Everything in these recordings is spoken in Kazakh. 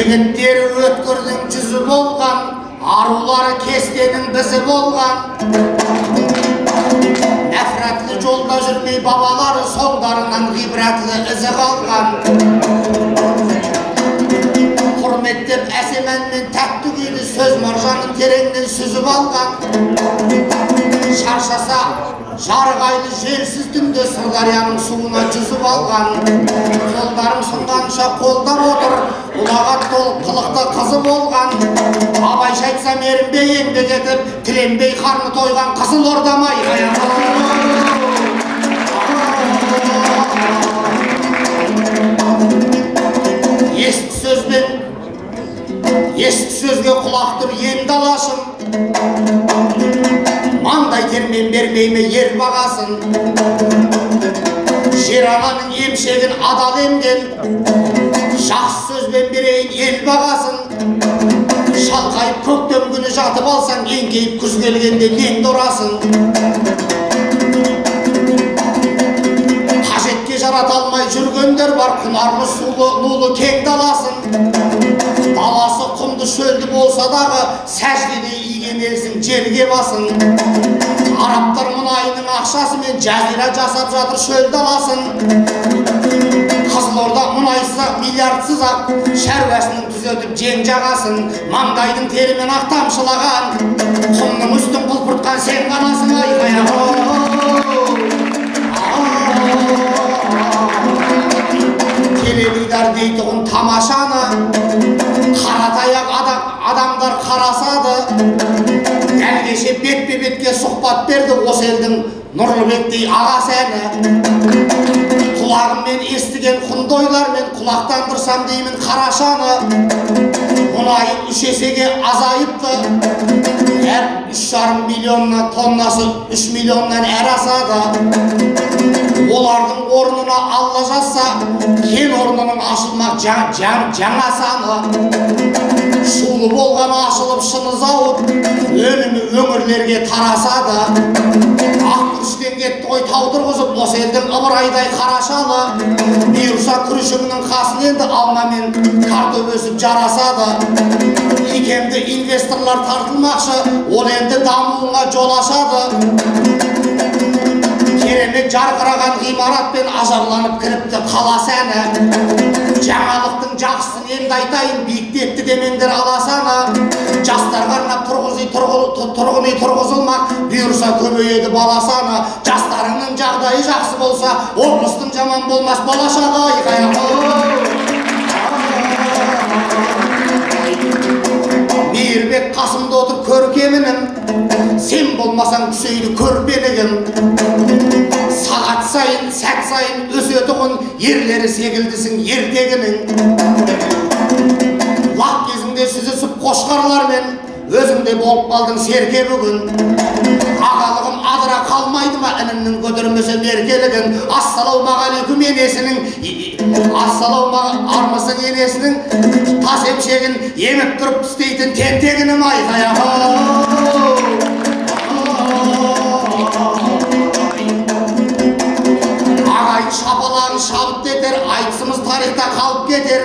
Жігіттері өткірдің жүзі болған, арулары кестенің бізі болған. Нәфратлы жолда жүрмей бабалары, соңдарынан ғибратлы ізі қалған. Құрметтеп әсемәнмен тәтті күйді сөз маржанын тереңнен сүзіп алған. Шаршаса жарғайлы желсіз түнде Сырдарияның суына жүзіп алған. Қолдарың сынғанша қолдап отыр, ұлағат толып қылықты қызы болған. Абайша айтсам ерінбей еңбек етіп, тіленбей қарны тойған Қызыл Ордамай ескі сөзге құлақ тұр енді алашым. Маңдай термен бермейме ер бағасын. Жер ананың емшегін адал емген, жақсы сөзбен берейін ел бағасын. Шалқайып көктем күні жатып алсаң, еңкейіп күз келгенде неңді ұрасын. Қажетке жарата алмай жүргендер бар, құнарлы сулы кең даласын. Даласы құмды шөлді болса дағы, сәждеде иген елсің жерге басын. Арабтар мұнайының ақшасымен жазира жасап жатыр шөл даласын. Қызылорда мұнайсыз миллиардсыз ақ, шәруасының түзетіп жең жағасын. Маңдайдың терімен ақ тамшылаған, құмның үстін құлпыртқан сен ғанасың Теледидар дейтұғын тамашаны, қаратаяқ адамдар қарасады. Дәл кеше бетпе-бетке сұхбат берді осы елдің Нұрлыбектей ағасы әні. Құлағыммен естіген құнды ойлармен құлақтандырсам деймін қарашаны. Мұнайын 3 есеге азайыпты, әр 3,5 миллионна тоннасы 3 миллионнан әр асады. Олардың орнына Алла жазса, кен орнының ашылмақ жаңа саны. Шулы болған ашылып шыны зауыт, өнімі өңірлерге тарасады. Ақ күріштен кетті ғой таудырғызып, осы елдің ыбырайдай қарашалы. Бұйырса күрішігінің қасын енді алма мен картоп өсіп жарасады. Икемді инвесторлар тартылмақшы, ол енді дамуына жол ашады. Керемет жарқыраған ғимаратпен ажарланып кіріпті қалас әні. Жаңалықтың жақсысын енді айтайын, биіктетті демеңдер аласаны. Жастарға арнап тұрғын үй тұрғызылмақ, бұйырса көбейеді бала саны. Жастарыңның жағдайы жақсы болса, облыстың жаман болмас болашағы Мейірбек қасымда отыр көркемінім, сен болмасаң түсейді көрпенігім. Сағат сайын, сәт сайын өсетіғын, ерлері секілдісің ертегінің. Лақ кезінде сүзісіп қошқарлармен, өзіңде болып қалдың серке бүгін. Ағалығым адыра қалмайды ма інімнің көтермесе меркелігін. Ассалаумағалейкум енесінің, армысың енесінің, тас емшегін еміп тұрып істейтін тентегінім Ағайын шапалағын шабыт етер, айтысымыз тарихта қалып кетер.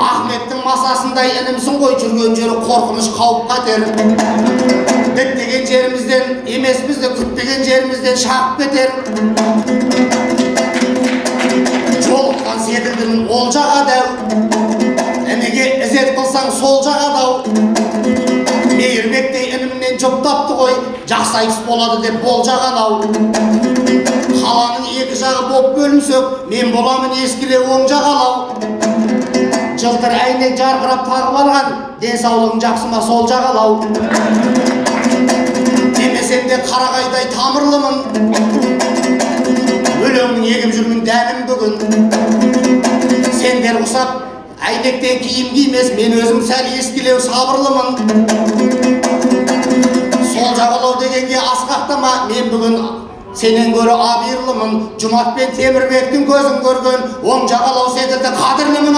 Ахметтің масасындай інімсің ғой, жүрген жері қорқыныш қауіп қатер. Діттеген жерімізден емес бізді, күтпеген жерімізден шағып кетер. Жолыққан секілдімін ол жаға дәу, ініге ізет қылсаң сол жаға дау. Мейірбектей ініммен жұптапты ғой, жақсы айтыс болады деп бол жағанау. Қаланың екі жағы боп бөлінсек, мен боламын ескіле оң жағалау. Жылтыр әйнек жарқырап тағып алған, денсаулығың жақсы ма сол жағалау. Демесем де қарағайдай тамырлымын, өлеңнің егіп жүрмін дәнім бүгін. Сендер құсап әйнектен киім кимес, мен өзім сәл ескілеу сабырлымын. Сол жағалау дегенге асқақтама, мен бүгін сенен көрі абирлымын. Жұмат пен Темірбектің көзін көрген, оң жағалау секілді қадірлімін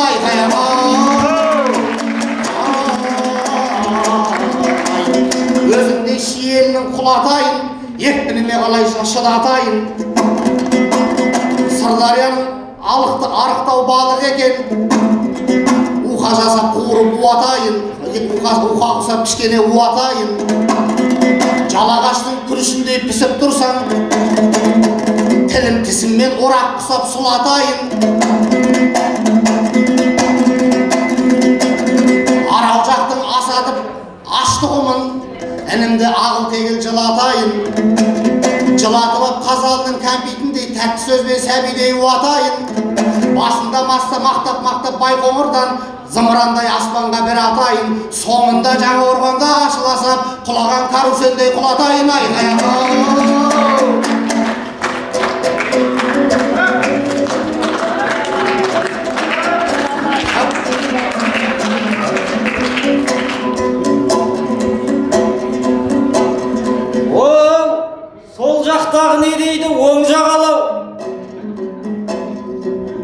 Өзімдей шиелінің құлатайын, екпініме қалайша шыдатайын. Сырдарияның арықтау балық екен, уқа жасап қуырып уатайын, уқа құсап кішкене уатайын. Жалағаштың күрішіндей пісіп тұрсаң, тілім тісіммен орақ құсап сұлатайын. Арал жақтың асатып аштығымын, інімді ағыл тегіл жылатайын. Жылатып ап қазалының кәмпитіндей тәтті сөзбен сәбидей уатайын. Басында маста мақтап Байқоңырдан зымырандай аспанға бір атайын. Соңында жаңа орғанда ашыласап құлаған карусельдей құлатайын. Сол жақтағы не дейді? Оң жағалау.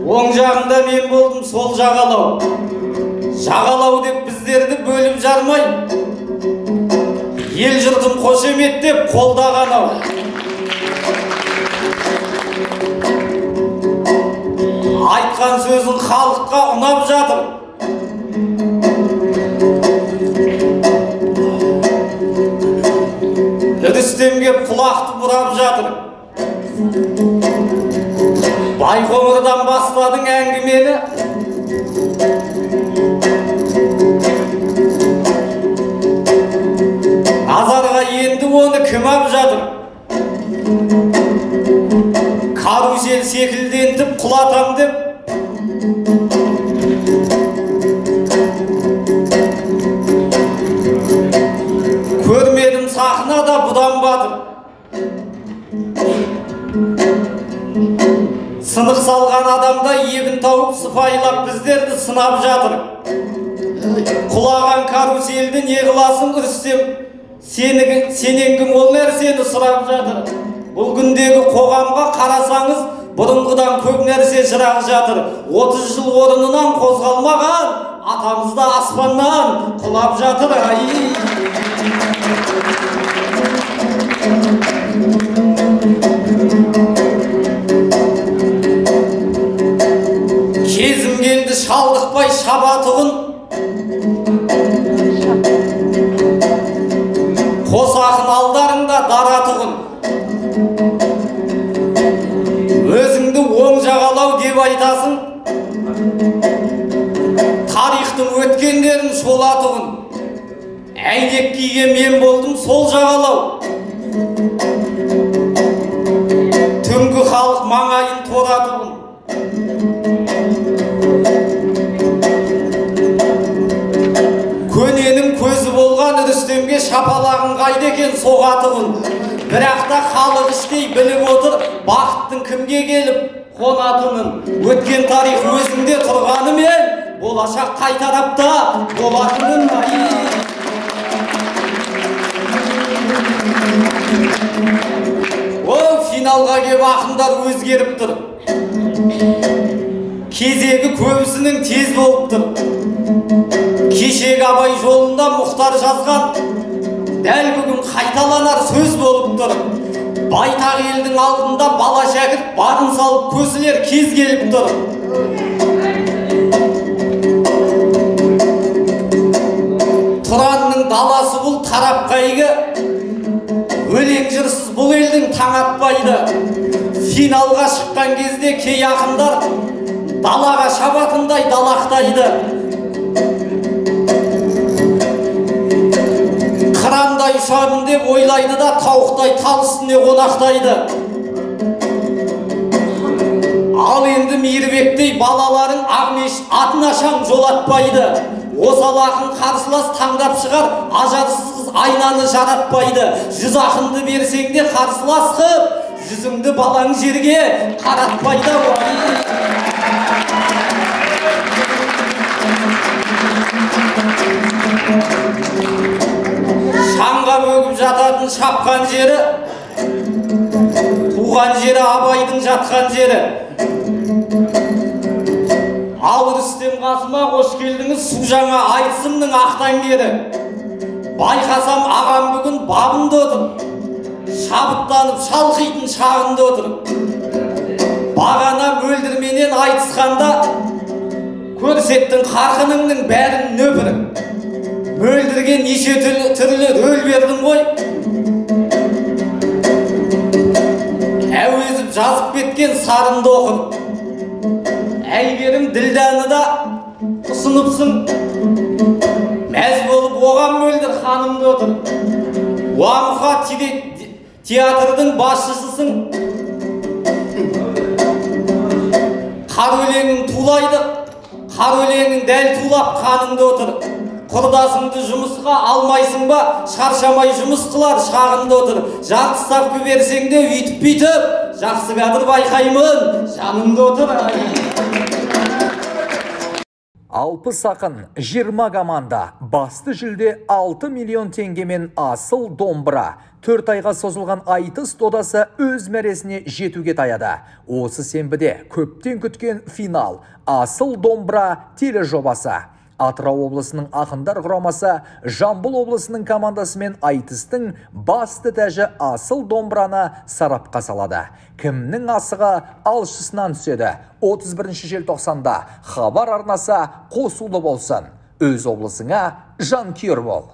Оң жағында мен болдым, сол жағалау. Жағалау деп біздерді бөліп жармай, ел жұртым қошеметтеп қолдаған ау. Айтқан сөзін халыққа ұнап жатыр. Үдістемге құлақты бұрап жатыр. Байқоңырдан бастадың әңгімені, Азарға енді оны кім ап жатыр? Карусел секілдентіп құлатам деп, көрмедім сахнада бұдан батыр. Сынық салған адамда ебін тауып сыпайылап біздерді сынап жатыр. Құлаған каруселді не қыласың Рүстем? Сенен кім ол нәрсені сұрап жатыр. Бұл күндегі қоғамға қарасаңыз, бұрынғыдан көп нәрсе жырақ жатыр. 30 жыл орнынан қозғалмаған, атамызда аспаннан құлап жатыр. Кезім келді шалдықпай шабатығын, қос ақын алдарында даратығын. Өзіңді оң жағалау деп айтасың, тарихтың өткендерін шолатығын. Әйнек киген мен болдым сол жағалау. Түнгі халық маңайын торатығын. Көненің көзі болған Рүстемге шапалағын қайда екен соғатығын. Бірақ та халық іштей біліп отыр, бақыттың кімге келіп қонатынын. Өткен тарих өзінде тұрғанымен, болашақ қай тарапта болатынын. Финалға кеп ақындар өзгеріп тұр. Кезегі көбісінің тез болып тұр. Кешегі Абай жолында Мұхтар жазған, дәл бүгін қайталанар сөз болып тұр. Байтақ елдің алдында бала шәкірт барын салып көсілер кез келіп тұр. Тұранның даласы бұл тарап қайғы, өлең жырсыз бұл елдің таң атпайды. Финалға шыққан кезде кей ақындар далаға шабатындай далақтайды. Қырандай ұшамын деп ойлайды да тауықтай тал үстіне қонақтайды. Ал енді мейірбектей балаларың Ақмешіт атын ашам жолатпайды. Осал ақын қарсылас таңдап шығар, ажарсыз қыз айнаны жаратпайды. 100 ақынды берсеңде қарсылас қып, жүзіңді балаң жерге қаратпайды. Шаңға бөгіп жататын шапқан жері, туған жері Абайдың жатқан жері. Ал Рүстем қасыма қош келдіңіз, су жаңа айтысымның ақтаңгері. Байқасам ағам бүгін бабында отыр, шабыттанып шалқитын шағында отыр. Бағана мөлдірменен айтысқанда Көрсеттің қарқыныңның бәрін нөпірі. Мөлдірген неше түрлі рөл бердің ғой. Әуезіп жазып кеткен сарынды оқып. Әйгерім Ділдәні да ұсыныпсың. Мәз болып оған мөлдір ханымды отыр. Уамха театрдың басшысысың. Қар өлеңің тулайды, қар өлеңің дәл тулап қаныңды отыр. Құрдасыңды жұмысқа алмайсың ба, шаршамай жұмыс қылар шағыңды отыр. Жарты ставка берсең де үйтіп-бүйтіп, жақсы кадр байқаймын, жаныңды отыр. 60 ақын, 20 команда, басты жүлде 6 миллион теңгемен асыл домбыра. 4 айға созылған айтыс додасы өз мәресіне жетуге таяды. Осы сенбіде көптен күткен финал асыл домбыра тележобасы. Атырау облысының ақындар құрамасы Жамбыл облысының командасымен айтыстың басты тәжі асыл домбыраны сарапқа салады. Кімнің асығы алшысынан түседі? 31 желтоқсанда хабар арнасы қосулы болсын. Өз облысыңа жанкүйер бол.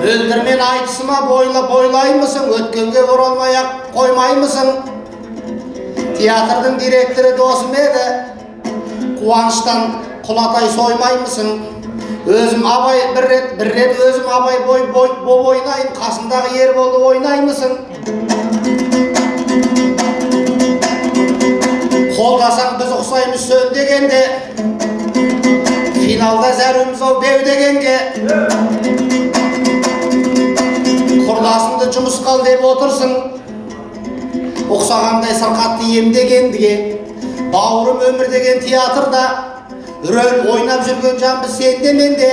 Мөлдірмен айтысыма бойлаймысың, өткенге оралмай-ақ қоймаймысың? Театрдың директоры досым еді, қуаныштан құлатай соймаймысың? Өзім абай бір рет өзім абай бой ойнайын, қасындағы ер болды ойнаймысың? Қолдасаң біз ұқсаймыз сөн дегенде, финалда зәруміз ау беу дегенге. Құрдасыңды жұмыс қал деп отырсың, ұқсағандай сырқатты емдегендіге. Бауырым өмір деген театрда рөл ойнап жүрген жанбыз сенде менде.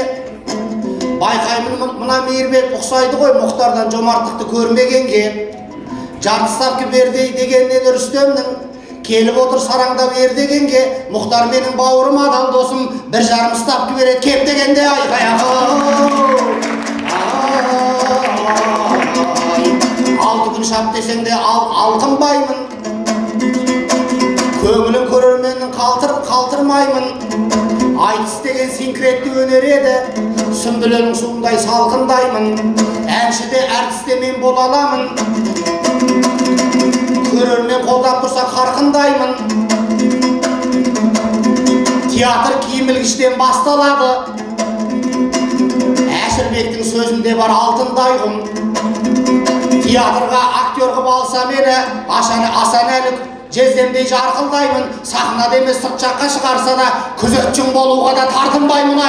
Байқаймын мына мейірбек ұқсайды ғой Мұхтардан жомарттықты көрмегенге. Жарты ставка бердей дегеннен Рүстемнің келіп отыр сараңдап ер дегенге. Мұхтар менің бауырым, адал досым, 1,5 ставка береді кем дегенде. Алты күн шап десең де алқынбаймын, көңілін көрерменнің қалтырмаймын. Айтыс деген синкретті өнер еді, сүмбіленің суындай салқындаймын. Әншіде әртісте мен бола аламын, көрермен қолдап тұрса қарқындаймын. Театр киім-ілгіштен басталады, Әшірбектің сөзінде бар алтындай құм. Театрға актер қып алса мені, Асанәлі жездемдей жарқылдаймын. Сахнада емес сырт жаққа шығарса да, күзетшің болуға да тартынбаймын.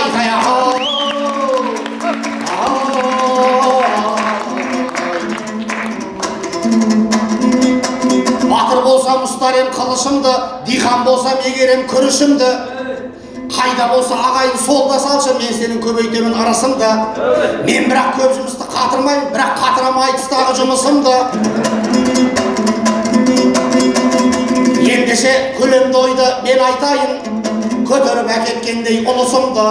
Батыр болсам ұстар ем қылышымды, диқан болсам егерем күрішімді. Қайда болса ағайын солда салшы, мен сенің көбейтемін арасымды. Мен бірақ көп жұмысты қатырмайым, бірақ қатырам айтыстағы жұмысымды. Ендеше көлемді ойды мен айтайын, көтеріп әкеткендей ұлысымды.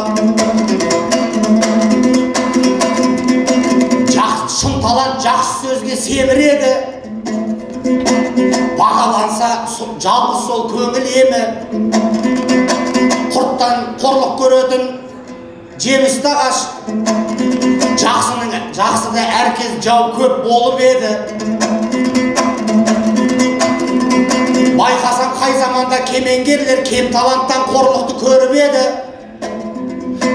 Шын талант жақсы сөзге семіреді, бағаланса жалғыз сол көңіл емі. Құрттан қорлық көретін жемісті ағаш, жақсыда әркез жау көп болып еді. Байқасам қай заманда кемеңгерлер кем таланттан қорлықты көріп еді.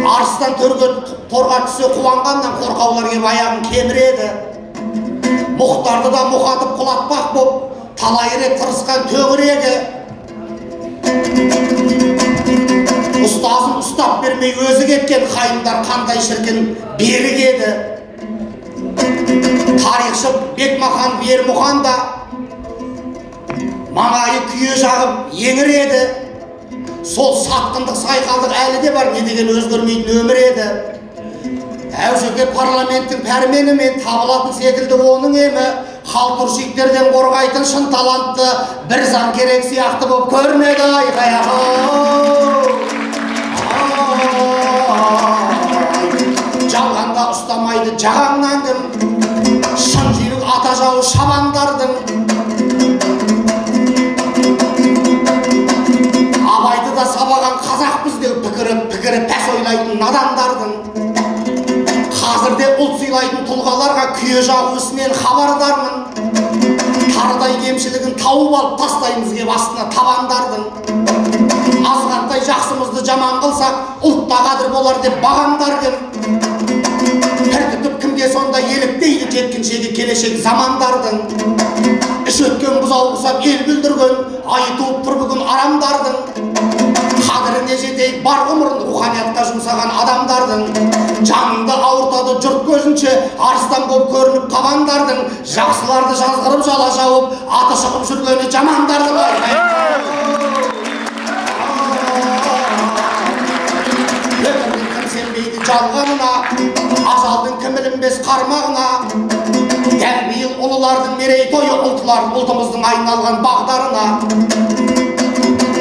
Арыстан торға түсе қуанғаннан қорқаулар кеп аяғын кеміреді. Мұхтарды да мұқатып құлатпақ боп, талай рет тырысқан төңірегі. Ұстазын ұстап бермей өзі кеткен қайындар қандай шіркін берік еді. Тарихшы Бекмахан Бермұхан да маңайы күйе жағып еңіреді. Сол сатқындық сайқалдық әлі де бар, не деген өзгермейтін өмір еді. Әужеке парламенттің пәрменімен табылатын секілді оның емі, халтуршиктерден қорғайтын шын талантты бір заң керек сияқты боп көрінеді. Жалғанда ұстамайды жағаңнан кім, шын жүйрік ата жауы шабандардың. ойлайтын надандардың, қазірде ұлт сыйлайтын тұлғаларға күйе жағу ісінен хабардармын. Тарыдай кемшілігін тауып алып тастаймыз кеп астына табандардың. Азғантай жақсымызды жаман қылсақ, ұлтта қадір болар деп бағамдар кім? Пір тұтып кімге сонда еліктейді жеткіншегі келешек замандардың. Іш өткен бұзау құсап ел бүлдірген, айы туып тұр бүгін арамдардың. Қадіріне жетейік бар ғұмырын руханиятқа жұмсаған адамдардың. Жаныңды ауыртады жұрт көзінше, арыстан болып көрініп қабандардың. Жақсыларды жазғырып жала жауып, аты шығып жүргені жамандардың. Өтірдің кім сенбейді жалғанына, ажалдың кім ілінбес қармағына. Дәл биыл ұлылардың мерейтойы ұлтымыздың айналған бағдарына.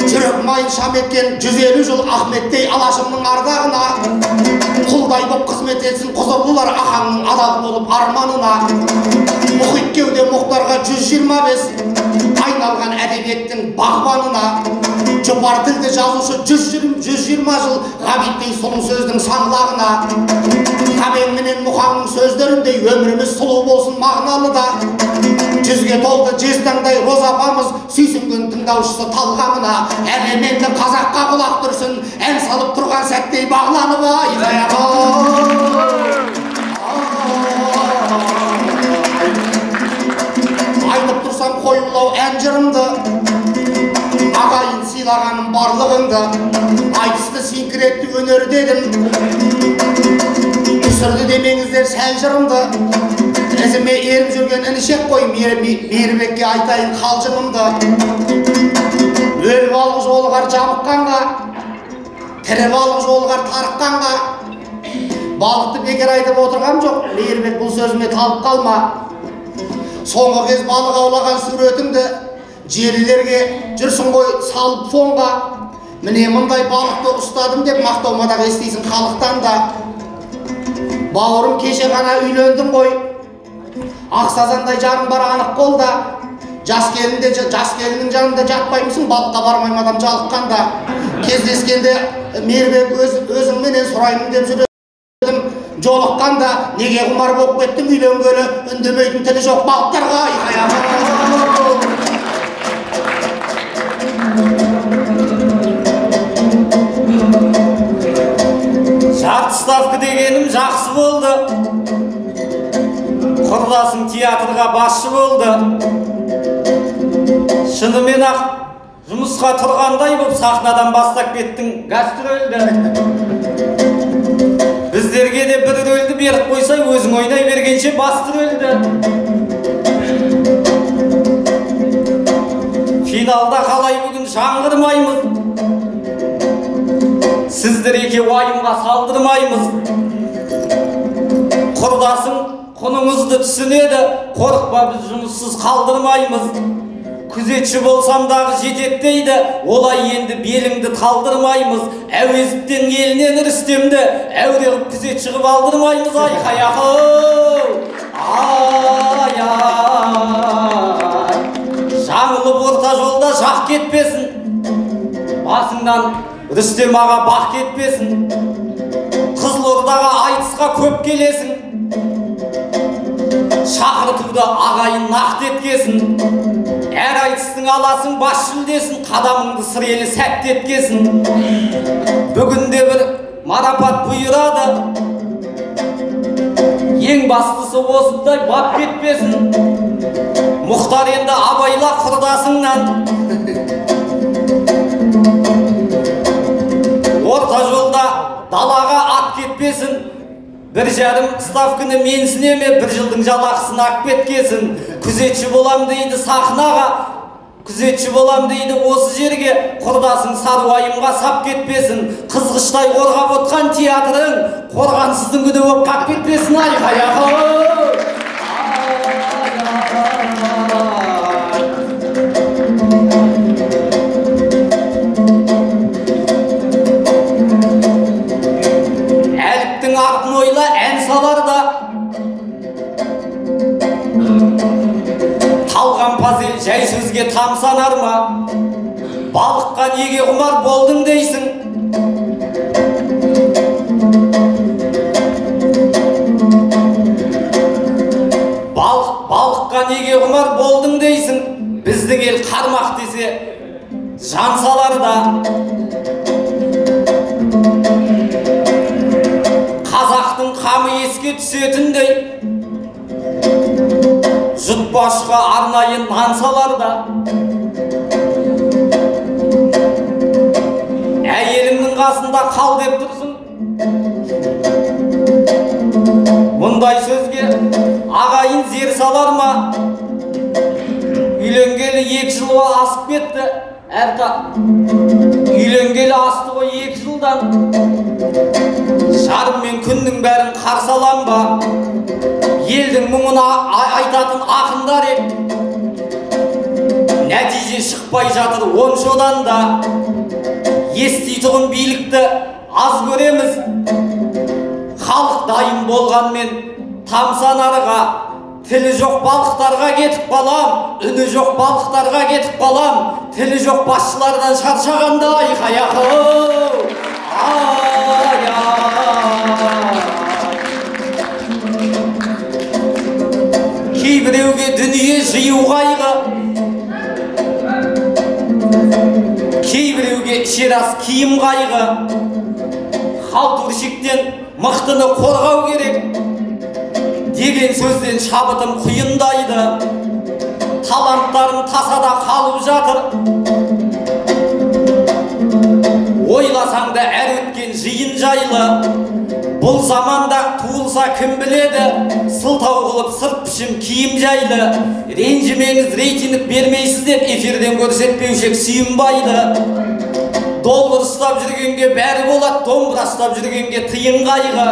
Жүрек майын шам еткен 150 жыл Ахметтей Алашымның ардағына. Құлдай боп қызмет етсін құзырлылар ахаңның адал болып арманына. Мұхит кеуде мұхтарға 125, айналған әдебиеттің бағбанына. Жұпар тілді жазушы 120 жыл ғабиттей сұлу сөздің саңлағына. Қабен менен мұхаңның сөздеріндей өміріміз сұлу болсын мағыналы да. Жүзге толды жезтаңдай роза апамыз сүйсінген тыңдаушысы талғамына. Әлеменді қазаққа құлақ тұрсын, ән салып тұрған сәттей бағланып айтып тұрсам қойылау ән жырымды, ағайын сыйлағаным барлығыңды. Айтысты синкретті өнер дедім, түсірді демеңіздер сәл жырымды. Ізіме еріп жүрген інішек қой, Мейірбекке айтайын қалжыңымды. Өліп алып жолығар жабыққанға, тірі балық жолығар тарыққанға. Балықты бекер айтып отырғам жоқ, Мейірбек бұл сөзіме талып қалма. Соңғы кез балық аулаған суретіңді желілерге жүрсің ғой салып фонға. Міне мұндай балықты ұстадым деп мақтаумадағы естейсің халықтан да. Бауырым кеше ғана үйлендім ғой, ақсазандай жарым бар анық қолда. Жас келіннің жанында жатпаймысың, балыққа бармайым адам жалыққанда. Кездескенде Мейірбек өзіңменен сұраймын деп жүрдім. Жолыққанда неге құмар болып кеттім үйленгелі, үндемейтін тілі жоқ балықтарға. Жарты ставка дегенім жақсы болды. Құрдасың театрға басшы болды. Шынымен ақ жұмысқа тұрғандай болып сахнадан бастап кеттің гастрольді. Біздерге де бір рөлді беріп қойсай, өзің ойнай бергенше басты рөлді. Финалда қалай бүгін жаңғырмаймыз, сіздер еке уайымға салдырмаймыз. Құрдасың құныңызды түсінеді, қорықпа, біз жұмыссыз қалдырмаймыз. Күзетші болсам дағы жетет дейді, олай енді беліңді талдырмаймыз. Әуезовтен елінен Рүстемді әуре қып күзетші қып алдырмаймыз. Айқай ақыл, ай-ай, жаңылып орта жолда жақ кетпесін, басыңнан Рүстем аға бақ кетпесін. Қызылордаға айтысқа көп келесің, шақыртуды ағайын нақты еткесін. Әр айтыстың аласың бас жүлдесін, қадамыңды сыр елі сәтті еткесін. Бүгінде бір марапат бұйырады, ең бастысы осындай бап кетпесін. Мұхтар енді абайла құрдасыңнан, орта жолда далаға ат кетпесін. 1,5 ставканы менсінеме, 1 жылдың жалақысын ақ кеткесін. Күзетші болам дейді сахнаға, күзетші болам дейді осы жерге, құрдасың саруайымға сап кетпесін. Қызғыштай қорғап отқан театрың, қорғансыздың күні болып қап кетпесін. Айқай ақыл, артын ойла ән саларда, талған пазел жай сөзге тамсанар ма? Балыққа неге құмар болдың дейсің? түсетіндей жұтбашқа арнайы нан саларда әйеліңнің қасында қал деп тұрсың. Мұндай сөзге ағайын зер салар ма? Үйленгелі 2 жылға асып кетті. Үйленгелі асты ғой 2 жылдан. Жарым мен күннің бәрін қарсы алам ба? Елдің мұңына айтатын ақындар ек. Нәтиже шықпай жатыр 10 жодан да. Еститұғын билікті аз көреміз. Халық дайын болғанмен тамсанарға, тілі жоқ балықтарға кетіп балам, үні жоқ балықтарға кетіп балам, тілі жоқ басшылардан шаршағанда айқаяқы. Кейбіреуге дүние жию қайғы, кейбіреуге шерас киім қайғы. Халтуршиктен мықтыны қорғау керек деген сөзден шабытым құйындайды. Таланттарым тасада қалып жатыр. Ойласаң да әр өткен жиын жайлы. Бұл заманда туылса кім біледі, сылтау қылып сырт пішім киім жайлы. Ренжімеңіз, рейтинг бермейсіз деп эфирден көрсетпеушек сүйінбайды. Доллар ұстап жүргенге бәрі болады, домбыра ұстап жүргенге тыйын қайғы.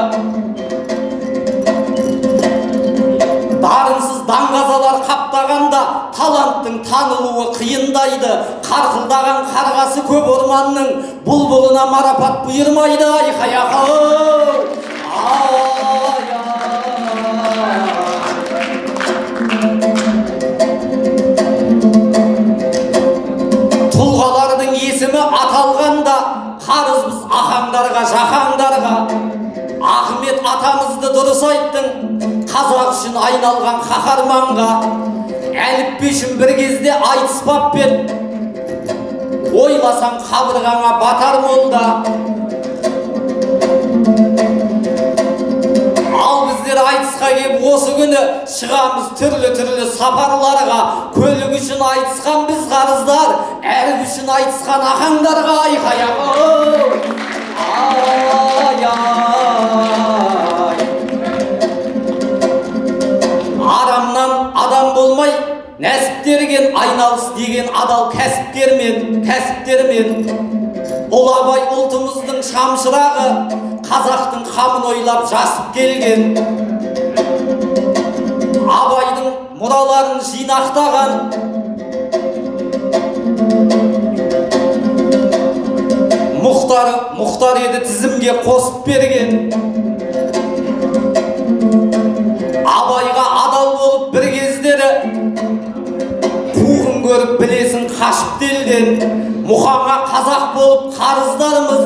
Дарынсыз даңғазалар қаптағанда таланттың танылуы қиындайды. Қарқылдаған қарғасы көп орманның бұлбұлына марапат бұйырмайды. Айқаяқы! Тұлғалардың есімі аталғанда қарызбыз ахаңдарға, жахаңдарға. Ахмет атамызды дұрыс айттың, қазақ үшін айналған қаһарманға. Әліппешін бір кезде айтыспап бет, ойласаң қабырғаңа батар молда. Ал біздер айтысқа кеп осы күні шығамыз түрлі сапарларға. Көлік үшін айтысқан біз қарыздар, әріп үшін айтысқан ахаңдарға. Айқаяқы! Арамнан адам болмай нәсіптерген айналыс деген адал кәсіптермен. Ұлы Абай ұлтымыздың шамшырағы, қазақтың қамын ойлап жасып келген. Абайдың мұраларын жинақтаған, Мұхтар еді тізімге қосып берген. Абайға адал болып бір кездері қуғын көріп білесің қашып делден. Мұхаңа қазақ болып қарыздарымыз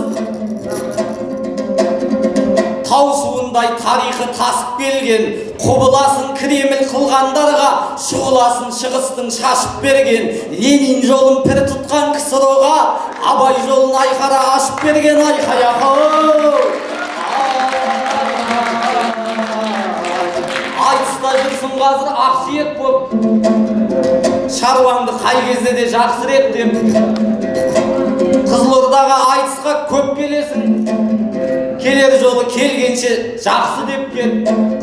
тау суындай тарихы тасып келген. Құбыласын Кремль қылғандарға, шұғыласын шығыстың шашып берген. Ленин жолын пір тұтқан КСРО-ға, Абай жолын айқара ашып берген. Айқаяқы! Айтыста жүрсің қазір ақсиет боп, шаруаңды қай кезде де жақсы рет деп. Қызылордаға айтысқа көп келесің, келер жолы келгенше жақсы деп кет.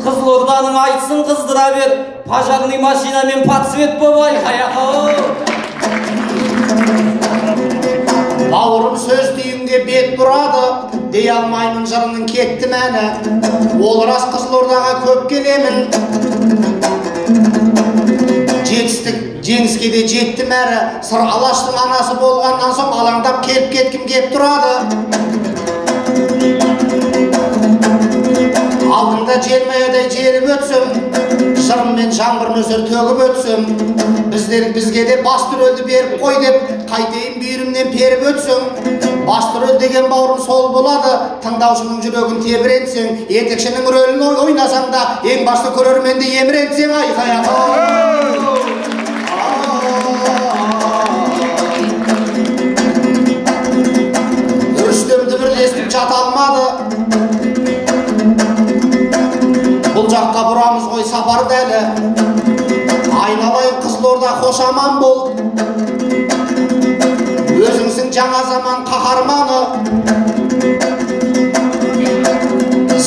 Қызылорданың айтысын қыздыра бер, пожарный машинамен подсвет боп. Айқаяқы! Бауырым сөз түйінге бет бұрады, дей алмаймын жырының кетті мәні. Ол рас Қызылордаға көп келемін, жетістік жеңіске де жеттім әрі. Сыр Алаштың анасы болғаннан соң алаңдап келіп кеткім кеп тұрады. Алдыңда желмаядай желіп өтсем, жырым мен жаңбыр нөсер төгіп өтсем, бізге де бастырөлді беріп қой деп, қайтейін бүйірімнен періп өтсем. Бастырөл деген бауырым сол болады, тыңдаушының жүрегін тебірентсең, етекшінің рөлін ойнасаң да, ең басты көрерменді емірентсең. Айқаяқы! Үрістемді бірлестік жата алмады,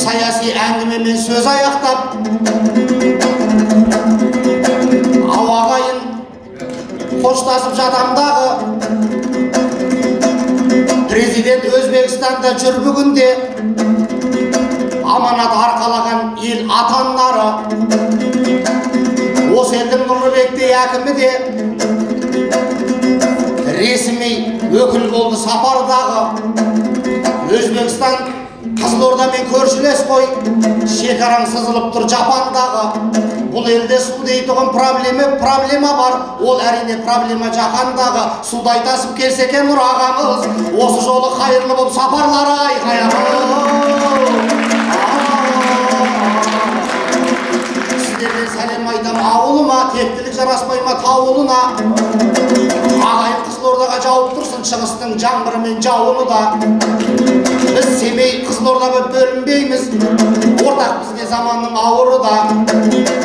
саяси әңгімемен сөз аяқтап, ауағайын қоштасып жатамдағы президент Өзбекстанда жүр бүгінде, аманат арқалаған ел атанлары, осы елдің Нұрлыбектей әкімі де ресми өкіл болды сапардағы. Өзбекстан Қызылордамен көршілес қой, шекараң сызылып тұр Жапандағы. Бұл елде су дейтұғын проблема бар, ол әрине проблема жаһандағы. Судай тасып келсе екен Нұр ағамыз, осы жолы қайырлы болып сапарлары Сіздерден сәлем айтам ауылыма, тектілік жараспай ма тауылына. Ағайын Қызылордаға жауып тұрсын шығыстың жаңбыры мен жауыны да. Біз Семей Қызылордаға бөлінбейміз, ортақ бізге заманның ауыры да.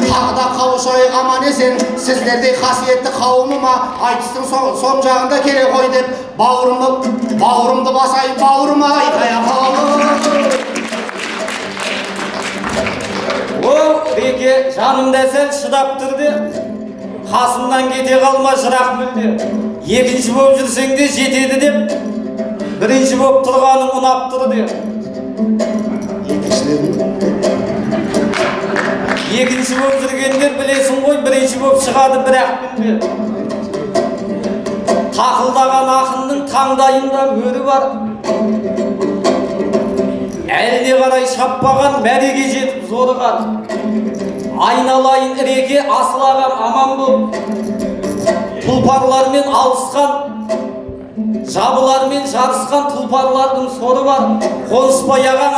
Тағы да қауышайық аман есен, сіздердей қасиетті қауымыма айтыстың соң жағында келе қой деп, бауырымды басайын бауырыма Ол Реке жанымда сәл шыдап тұрды, қасымнан кете қалма жырақ мүлде. Екінші боп жүрсең де жетеді деп, бірінші боп тұрғаның ұнап тұрды. Екінші боп жүргендер білесің ғой, бірінші боп шығады бірақ білме. Тақылдаған ақынның таңдайында мөрі бар. Әліне қарай шаппаған мәреге жетіп зорыған. Айналайын Реке асыл ағам аман бол. Тұлпарлармен алысқан, жабылармен жарысқан тұлпарлардың соры бар. Қоныспай ағам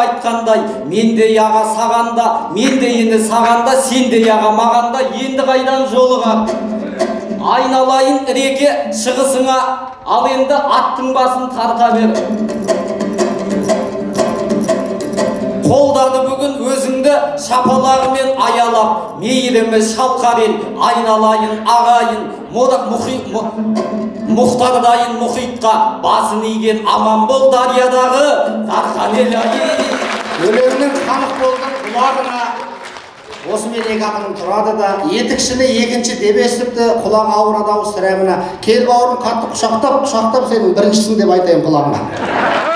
айтқандай, мен де яға сағанда, мен де енді сағанда, сен де яға мағанда, енді қайдан жолығар. Айналайын Реке шығысыңа, ал енді аттың басын тарта бер. Қолдады бүгін өзіңді шапалағымен аялап, мейірімі шалқар ел, айналайын ағайын, мұқтардайын мұхитқа, басын иген аман бол дариядағы дархан ел айын. Өлеңнің қанық болдың құлағына, осы мен екі ақыным тұрады да, етікшіні екінші деп естіпті, құлағы ауырады ау сірәміне. Кел бауырым қатты құшақтап, сенің біріншісің деп айтайын құлағына.